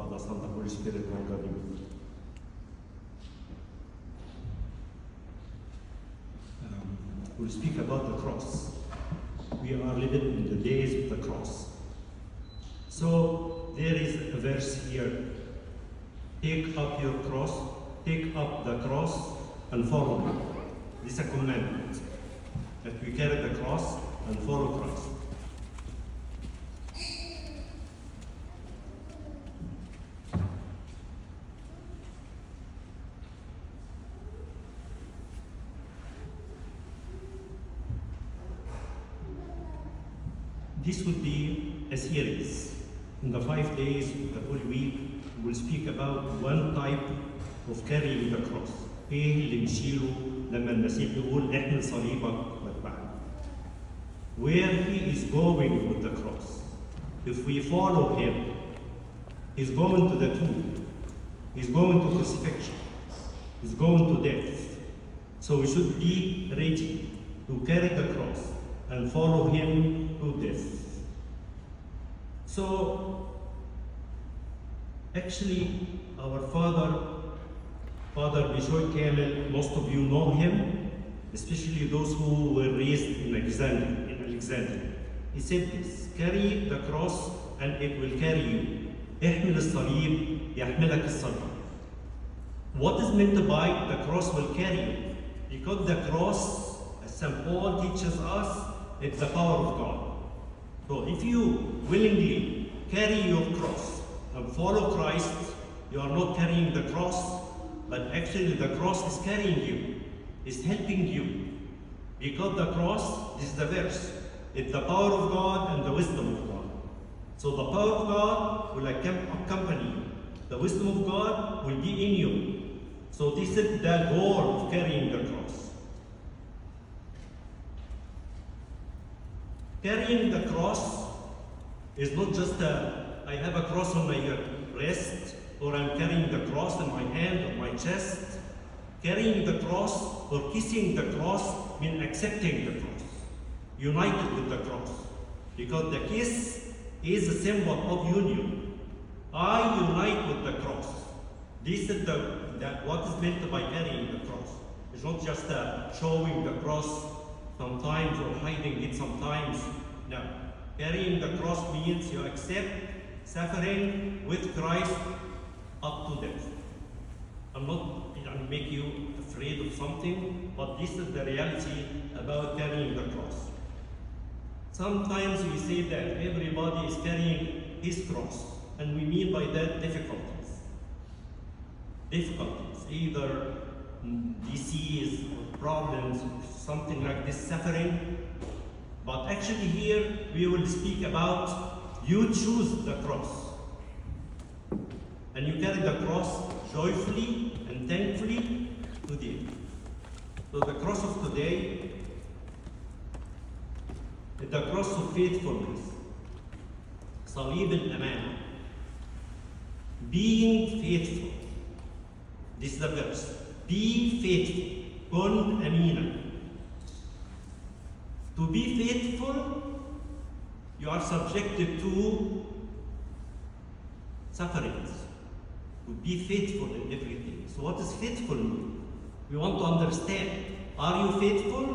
Father, Son, the Holy Spirit, one God. We'll speak about the cross. We are living in the days of the cross. So there is a verse here. Take up your cross, take up the cross and follow me. This is a commandment that we carry the cross and follow Christ. This will be a series. In the 5 days of the Holy Week, we will speak about one type of carrying the cross. ايه اللي نشيله لما المسيح يقول احمل صليبك واتبعني. Where he is going with the cross. If we follow him, he's going to the tomb. He's going to crucifixion. He's going to death. So we should be ready to carry the cross and follow him to death. So, actually, our Father Bishoy Kamel, most of you know him, especially those who were raised in Alexandria. He said this, carry the cross and it will carry you. احمل الصليب يحملك الصليب. What is meant by the cross will carry you? Because the cross, as St. Paul teaches us, it's the power of God. So if you willingly carry your cross and follow Christ, you are not carrying the cross, but actually the cross is carrying you, is helping you. Because the cross, this is the verse, it's the power of God and the wisdom of God. So the power of God will accompany you. The wisdom of God will be in you. So this is the goal of carrying the cross. Carrying the cross is not just I have a cross on my wrist, or I'm carrying the cross in my hand or my chest. Carrying the cross or kissing the cross means accepting the cross, united with the cross. Because the kiss is a symbol of union. I unite with the cross. This is what is meant by carrying the cross. It's not just showing the cross sometimes or hiding it sometimes. No. Carrying the cross means you accept suffering with Christ up to death. I'm not trying to make you afraid of something, but this is the reality about carrying the cross. Sometimes we say that everybody is carrying his cross, and we mean by that difficulties. Difficulties, either disease or problems, something like this, suffering. But actually here we will speak about you choose the cross. And you carry the cross joyfully and thankfully today. So the cross of today is the cross of faithfulness. صليب الأمانة. Being faithful. This is the verse. Be faithful. كن أمينا. To be faithful, you are subjected to sufferings. To be faithful in everything. So what is faithful mean? We want to understand. Are you faithful?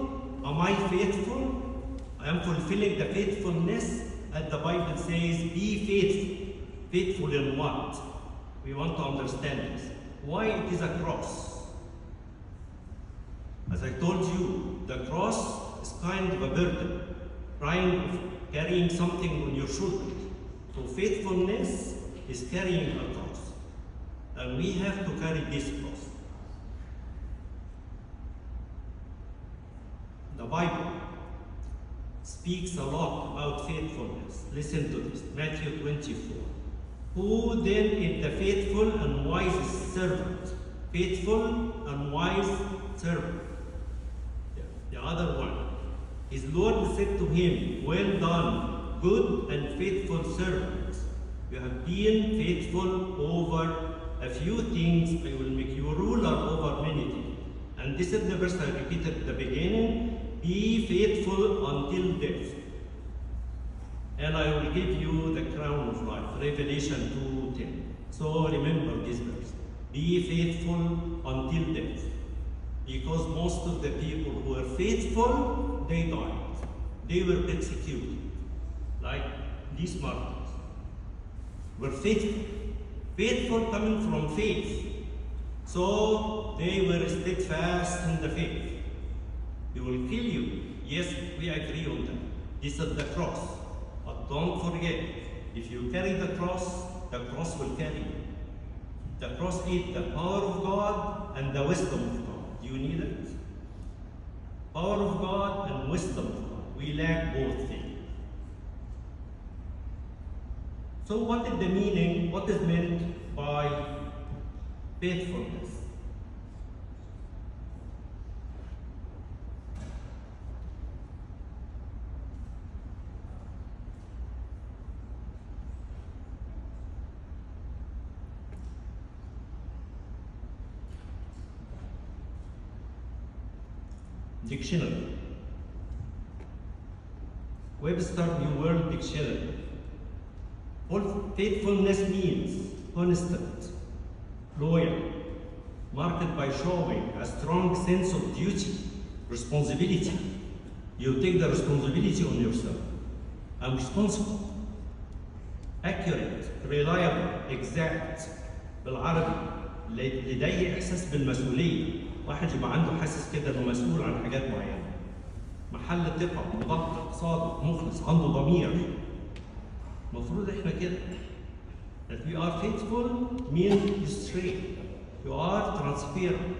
Am I faithful? I am fulfilling the faithfulness as the Bible says, be faithful. Faithful in what? We want to understand this. Why it is a cross? As I told you, the cross is kind of a burden, carrying something on your shoulders. So faithfulness is carrying a cross. And we have to carry this cross. The Bible speaks a lot about faithfulness. Listen to this, Matthew 24. Who then is the faithful and wise servant? Faithful and wise servant. The other one. His Lord said to him, well done, good and faithful servant. You have been faithful over a few things, I will make you ruler over many things. And this is the verse I repeated at the beginning, be faithful until death. And I will give you the crown of life, Revelation 2:10. So remember this verse. Be faithful until death. Because most of the people who were faithful, they died. They were executed. Like these martyrs were faithful. Faithful coming from faith. So they were steadfast in the faith. They will kill you. Yes, we agree on that. This is the cross. But don't forget, if you carry the cross will carry you. The cross is the power of God and the wisdom of God. Do you need it? Power of God and wisdom of God. We lack both things. So what is the meaning, what is meant by faithfulness? Dictionary. Webster New World Dictionary. Faithfulness means constant, loyal, marked by showing a strong sense of duty, responsibility. You take the responsibility on yourself. I'm responsible. Accurate, reliable, exact. بالعربي لديه إحساس بالمسؤولية. واحد يبقى عنده حاسس كده إنه مسؤول عن حاجات معينة. محل ثقة، مدقق، صادق، مخلص، عنده ضمير. المفروض احنا كده. That we are faithful means straight. You are transparent.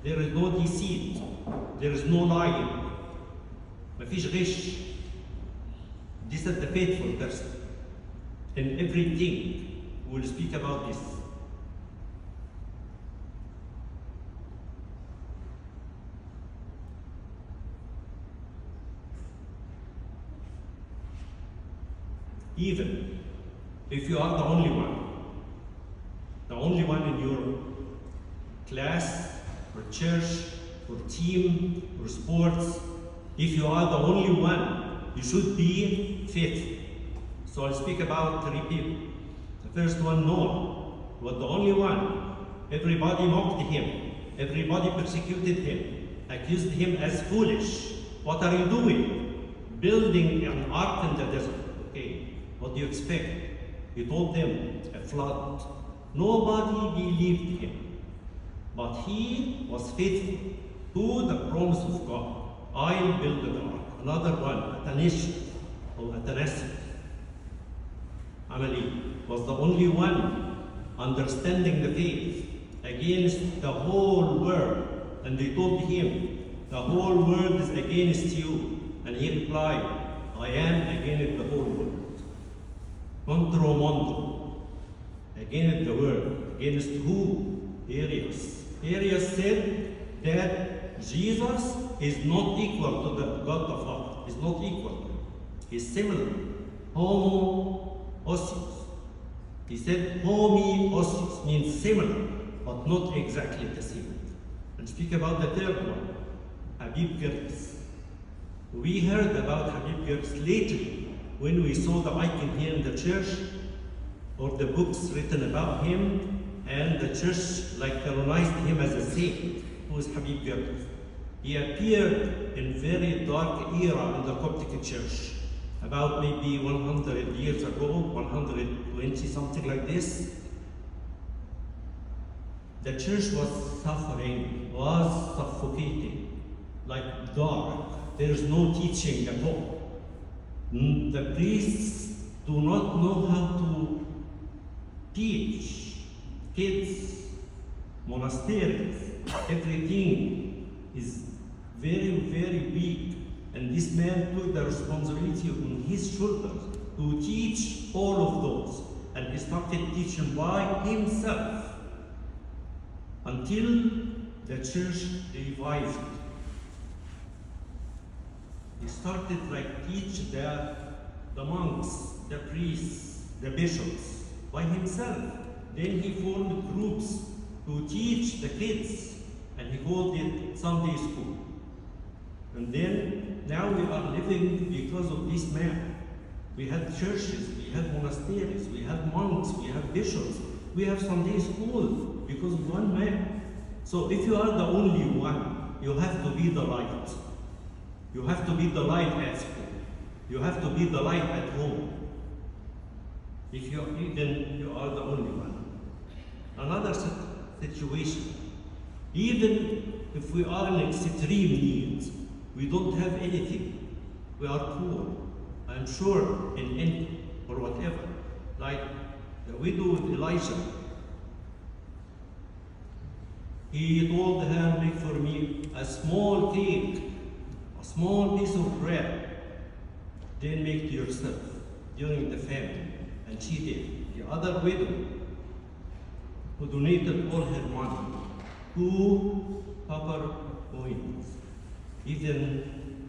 There is no deceit. There is no lying. مفيش غش. This is the faithful person. In everything, we will speak about this. Even if you are the only one in your class, or church, or team, or sports, if you are the only one, you should be faithful. So I'll speak about 3 people. The first one, Noah, was the only one. Everybody mocked him. Everybody persecuted him, accused him as foolish. What are you doing? Building an ark in the desert. Okay. What do you expect? He told them, a flood. Nobody believed him. But he was faithful to the promise of God. I'll build an ark. Another one, Athanasius, or Athanasius, was the only one understanding the faith against the whole world. And they told him, the whole world is against you. And he replied, I am against the whole world. Contro mondo, against the world. Against who? Arius. Arius said that Jesus is not equal to the God the Father. He's not equal. He's similar. Homoousios. He said homoousios means similar, but not exactly the same. And speak about the third one, Habib Girgis. We heard about Habib Girgis later when we saw the icon here in the church, or the books written about him, and the church canonized him as a saint, who is Habib Girgis. He appeared in very dark era in the Coptic church, about maybe 100 years ago, 120, something like this. The church was suffering, was suffocating, like dark. There is no teaching at all. The priests do not know how to teach kids, monasteries. Everything is very, very weak. And this man took the responsibility on his shoulders to teach all of those. And he started teaching by himself until the church revived. He started teach the monks, the priests, the bishops by himself. Then he formed groups to teach the kids, and he called it Sunday school. And then now we are living because of this man. We have churches, we have monasteries, we have monks, we have bishops, We have Sunday school because one man. So if you are the only one, you have to be the light. You have to be the light at school. You have to be the light at home. If you are the only one. Another situation, even if we are in extreme need, we don't have anything. We are poor. I'm sure in income or whatever. Like the widow with Elijah. He told her, make for me a small cake, a small piece of bread. Then make to yourself during the famine. And she did. The other widow, who donated all her money, 2 copper coins. Even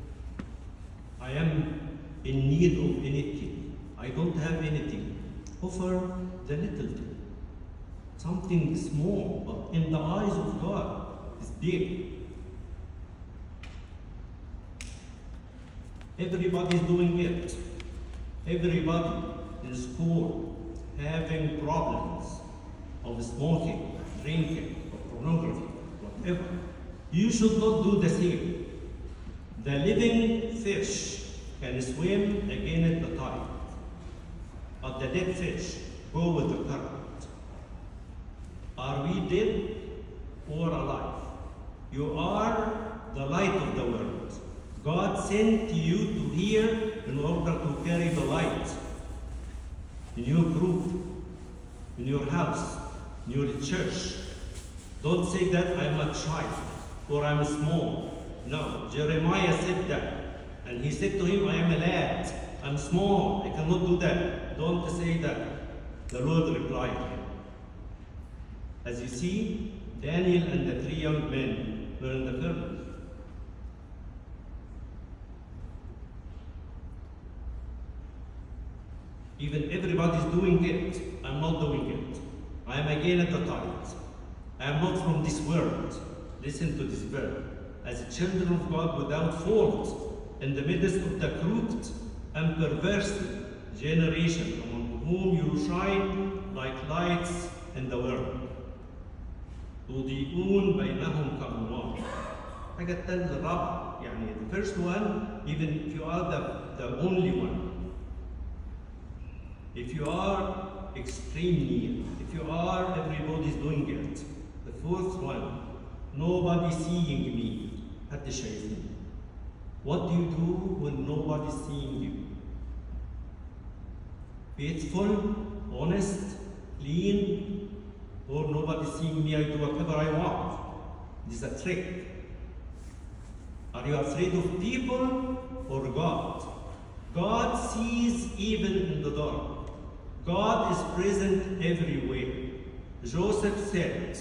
I am in need of anything. I don't have anything. Offer the little thing. Something small, but in the eyes of God, is big. Everybody's doing it. Everybody in school having problems of smoking, drinking, or pornography, whatever. You should not do the same. The living fish can swim against the tide, but the dead fish go with the current. Are we dead or alive? You are the light of the world. God sent you to here in order to carry the light in your group, in your house, in your church. Don't say that I'm a child or I'm small. No, Jeremiah said that. And he said to him, I am a lad, I'm small, I cannot do that. Don't say that. The Lord replied to him. As you see, Daniel and the 3 young men were in the furnace. Even everybody's doing it, I'm not doing it. I am again at the tide. I am not from this world. Listen to this verse. As children of God without fault, in the midst of the crooked and perverse generation, among whom you shine like lights in the world. تضيئون بينهم كأنوار. حاجة التالتة الرابعة يعني the first one, even if you are the only one. If you are extreme need, if you are everybody's doing it. The fourth one, nobody seeing me. محدش شايفني. What do you do when nobody's seeing you? Faithful, honest, clean, or nobody seeing me, I do whatever I want. This is a trick. Are you afraid of people or God? God sees even in the dark. God is present everywhere. Joseph said,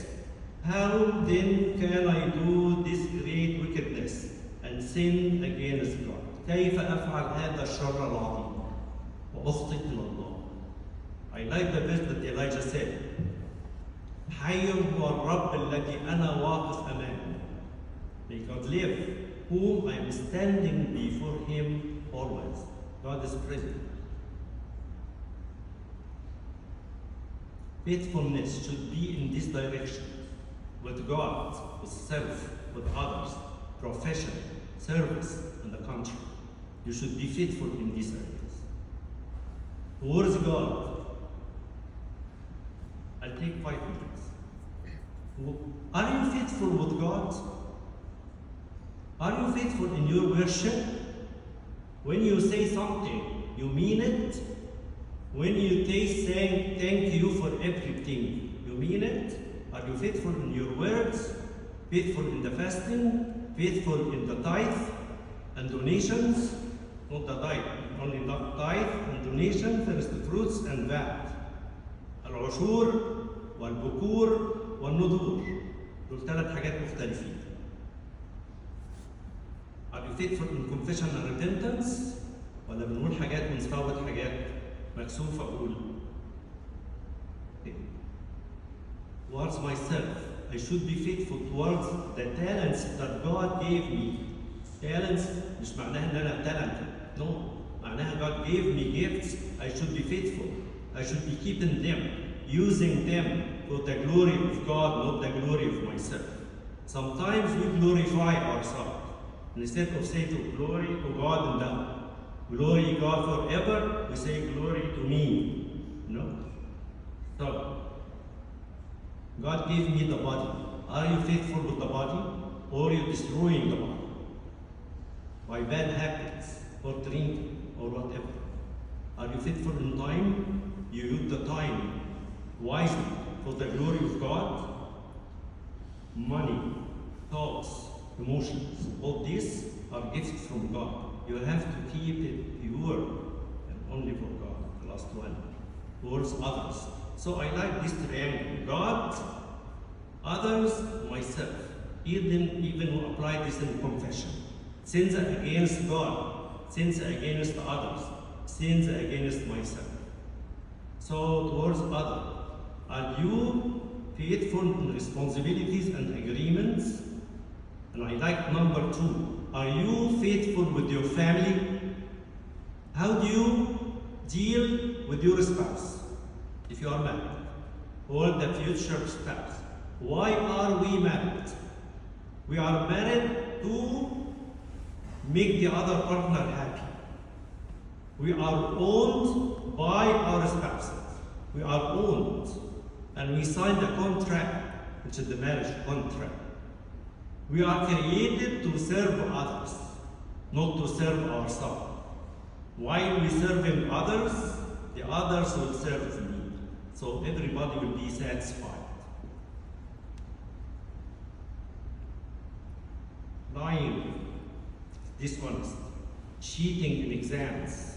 how then can I do this great wickedness and sin against God? كيف أفعل هذا الشر العظيم وأخطئ إلى الله? I like the verse that Elijah said. حي هو الرب الذي أنا واقف أمامه. May God live, whom I am standing before him always. God is present. Faithfulness should be in this direction, with God, with self, with others, profession, service, and the country. You should be faithful in these areas. Towards God, I'll take 5 minutes. Are you faithful with God? Are you faithful in your worship? When you say something, you mean it? When you say thank you for everything, you mean it? Are you faithful in your words? Faithful in the fasting? Faithful in the tithe and donations? Not the tithe, only the tithe and donation, first fruits and VAT. العشور والبكور والنذور. دول 3 حاجات مختلفين. Are you faithful in confession and repentance؟ ولا بنقول حاجات ونفوت حاجات مكسوفة أقول؟ Towards myself, I should be faithful towards the talents that God gave me. Talents مش معناها إن أنا talented. No. معناها God gave me gifts. I should be faithful. I should be keeping them. using them for the glory of God, not the glory of myself. Sometimes we glorify ourselves. Instead of saying to glory to God and the glory God forever, we say glory to me. No. So, God gave me the body. Are you faithful with the body? Or are you destroying the body? By bad habits, or drinking, or whatever. Are you faithful in time? You use the time wisely for the glory of God. Money, thoughts, emotions, all these are gifts from God. You have to keep it pure and only for God, the last one, towards others. So I like this triangle, God, others, myself. Even apply this in confession. Sins against God, sins against others, sins against myself. So towards others, are you faithful in responsibilities and agreements? And I like number 2. Are you faithful with your family? How do you deal with your spouse if you are married? Or the future spouse? Why are we married? We are married to make the other partner happy. We are owned by our spouses. We are owned. And we signed a contract, which is the marriage contract. We are created to serve others, not to serve ourselves. While we serving others, the others will serve me. So everybody will be satisfied. Lying, dishonest, cheating in exams,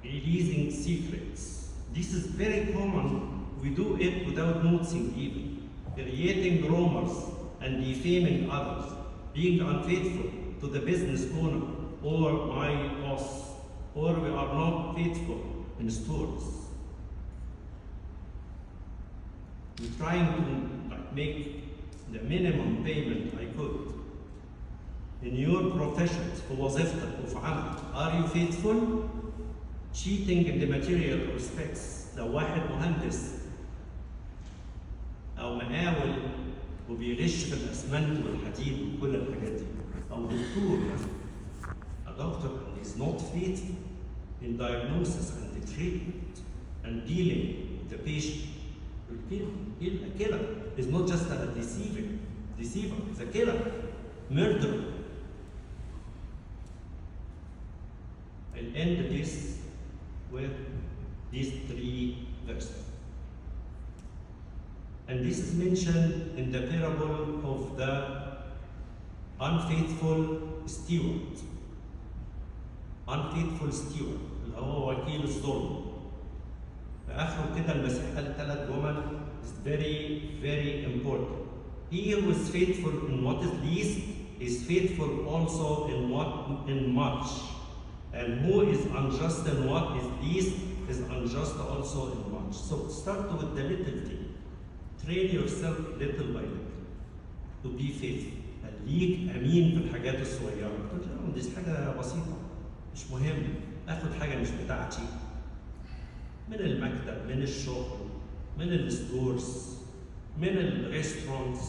releasing secrets. This is very common. We do it without noticing even. Creating rumors and defaming others, being unfaithful to the business owner or my boss, or we are not faithful in stores. We're trying to make the minimum payment I could. In your professions, في وظيفتك وفي عملك, are you faithful? Cheating in the material respects. لو واحد مهندس أو مقاول وبيغش في الأسمنت والحديد وكل الحاجات دي، أو دكتور a doctor is not faithful in diagnosis and the treatment and dealing with the patient. A killer is not just a deceiver, he's a killer, murderer. I'll end this with these 3 verses. And this is mentioned in the parable of the unfaithful steward. Unfaithful steward, اللي هو وكيل الظلم. في آخره كده المسيح قال 3 جمل is very, very important. He who is faithful in what is least is faithful also in much. And who is unjust in what is least is unjust also in much. So start with the little thing. Train yourself little by little to be faithful. خليك أمين في الحاجات الصغيرة. تقول دي حاجة بسيطة، مش مهم. آخد حاجة مش بتاعتي. من المكتب، من الشغل، من الستورز، من الريستورانتس.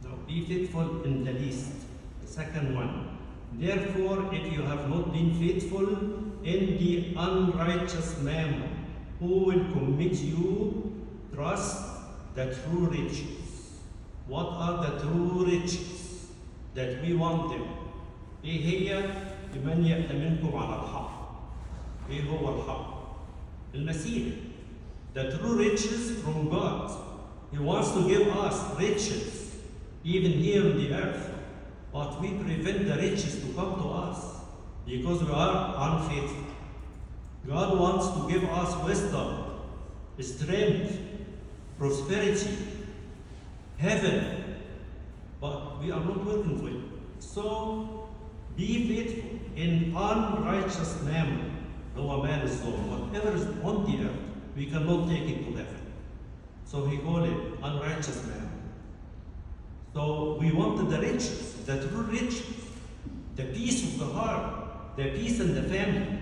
Now be faithful in the least. The second one. Therefore, if you have not been faithful in the unrighteous mammon, who will commit you? Trust the true riches. What are the true riches that we want them? إيه هي لمن يأتمنكم على الحق؟ إيه هو الحق؟ المسيح. The true riches from God. He wants to give us riches, even here on the earth. But we prevent the riches to come to us because we are unfaithful. God wants to give us wisdom, strength, prosperity, heaven, but we are not working for it. So be faithful in unrighteous mammon. No man is so. Whatever is on the earth, we cannot take it to heaven. So he called it unrighteous mammon. So we wanted the riches, the true riches, the peace of the heart, the peace in the family,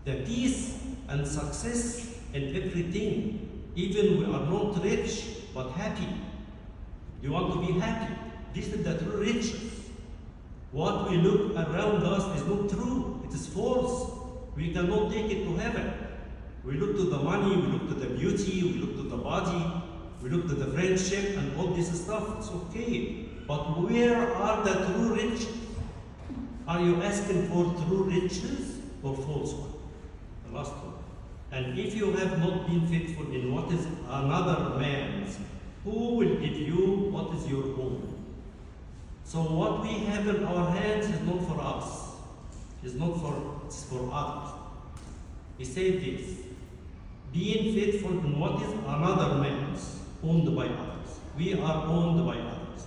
the peace and success in everything. Even we are not rich, but happy. You want to be happy. This is the true riches. What we look around us is not true. It is false. We cannot take it to heaven. We look to the money, we look to the beauty, we look to the body, we look to the friendship and all this stuff. It's okay. But where are the true riches? Are you asking for true riches or false one? The last one. And if you have not been faithful in what is another man's, who will give you what is your own? So what we have in our hands is not for us. It's not for, it's for others. He said this, being faithful in what is another man's, owned by others. We are owned by others.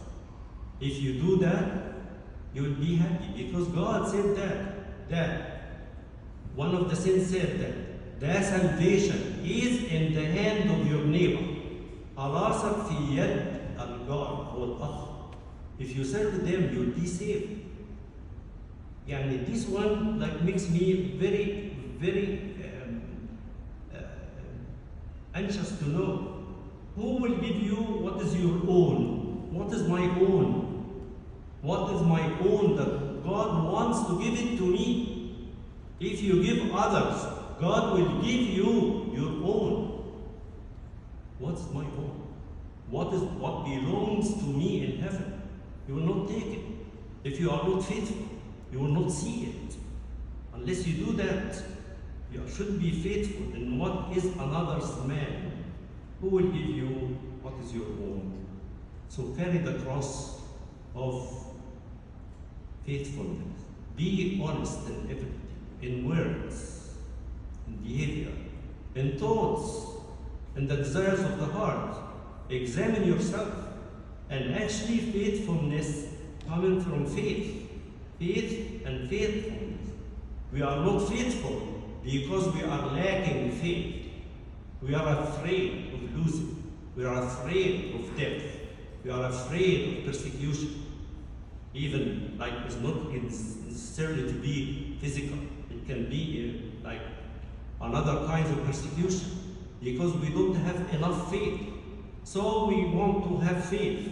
If you do that, you will be happy because God said that one of the saints said that the salvation is in the hand of your neighbor. خلاصك في يد الجار أو الأخ. If you serve them, you'll be saved. يعني this one like makes me very anxious to know who will give you what is your own. What is my own? What is my own that God wants to give it to me? If you give others, God will give you your own. What's my own? What belongs to me in heaven? You will not take it. If you are not faithful, you will not see it. Unless you do that, you should be faithful in what is another's man. Who will give you what is your own? So carry the cross of faithfulness. Be honest in everything, in words, in behavior, in thoughts, in the desires of the heart. Examine yourself. And actually faithfulness coming from faith. Faith and faithfulness. We are not faithful because we are lacking faith. We are afraid of losing. We are afraid of death. We are afraid of persecution. Even like it's not necessarily to be physical. It can be like another kind of persecution because we don't have enough faith. So we want to have faith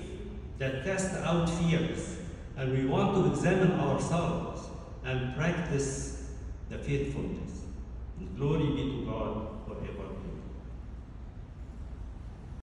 that casts out fears, and we want to examine ourselves and practice the faithfulness. And glory be to God.